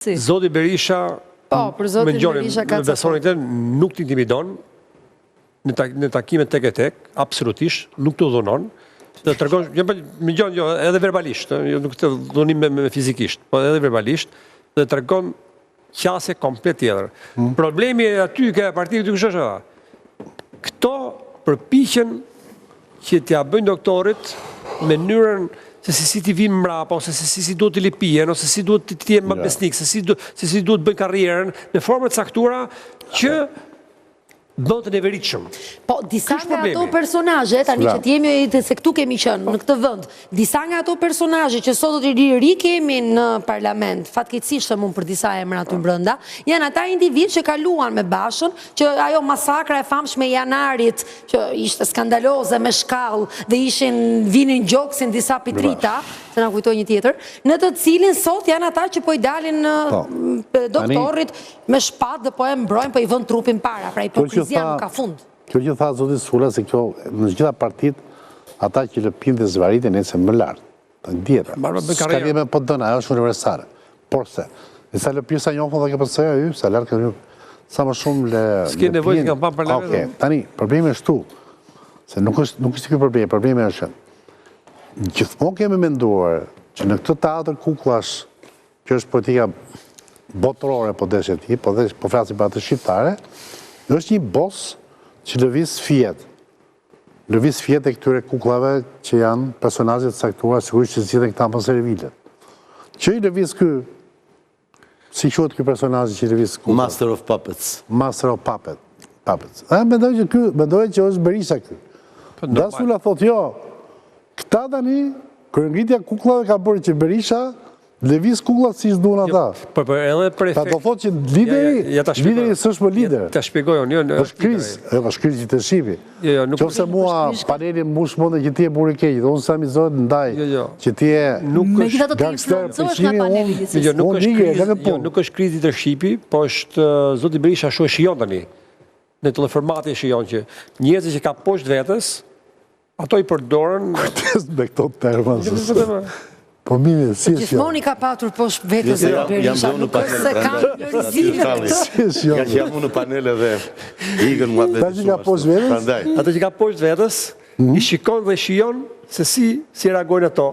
Zoti Berisha, për Zotin Berisha ka besonin të nuk t'intimidon në takimet tek e tek, absolutisht, nuk të dhunon, dhe tregon, edhe verbalisht, nuk të dhunim me fizikisht, po edhe verbalisht, dhe tregon qasje komplet tjetër. Problemi aty ka partia të kushësha. Këto përpiqen që t'ja bëjnë doktorit me mënyrën se si ti vim mrapa, ose si duhet të lipien, ose si duhet të jenë më besnik, se si duhet bëjnë karrierën, në formë të caktuara që bënë të neveritshëm. Po, disa nga ato personazhe, tani që t'jemi se këtu kemi qënë në këtë vënd, disa nga ato personazhe që sot të ri kemi në parlament, fatkeqësisht mund për disa emra aty brenda, janë ata individ që kaluan me Bashën, që ajo masakra e famshme e janarit, që ishte skandaloze me shkallë dhe vinin gjoksin disa pitrita, se na kujtoj një tjetër, në të cilin sot janë ata që po i dalin doktorit me shpatë dhe po e mbrojnë, po i vën trupin para, pra hipokrizia nuk ka fund. Kjo që tha Zoti Sula, se kjo në gjitha partit, ata që lëpin dhe zvaritin e se më lartë, të ndjetë. Ska një me po dëna, ajo është universale. Por se, e sa lëpirë sa njohën dhe ke përseja ju, sa lartë ka një, sa më shumë le... S'ke nevojë që kam pa parlament. Tani, problemi është tu, se nuk është kjo problemi është gjithmonë kemi menduar që në këtë teatr kuklash, që është politika botërore po deshe ti, po flasim për atë shqiptare, është një bos që lëviz fjet e këtyre kuklave që janë personazhet saktuar, sigurisht që zgjidhen këta më servilet. Që i lëviz ky, si quhet ky personazh që i lëviz kuklave? Master of Puppets. Master of Puppets. Mendoj që është Berisha ky. Dasula thot jo, këta tani, kërë ngritja kuklave ka bërë që Berisha lëviz kuklat si s'duan ata. Ta do thot që lideri s'është më lider. Ta shpjegoj unë, është kriz, është kriz që të shqipi. Qofse mua panelin mush monde që ti e buri keq, dhe unë sa mizohet ndaj, që ti e gangster për shqipi, nuk është kriz të shqipi, po është Zoti Berisha shu e shijon tani. Në teleformati e shijon që njerëzit që ka poshtë vetës, ato i përdorën... Kujtes me këto terma. Po mime, si është jo? Gjithmoni ka patur poshtë vetës e Berisha, nuk është se ka në rizime këto. Ka që jam në panel edhe igën mua dhe që ka poshtë vetës? Ato që ka poshtë vetës, i shikon dhe shijon se si reagojnë ato.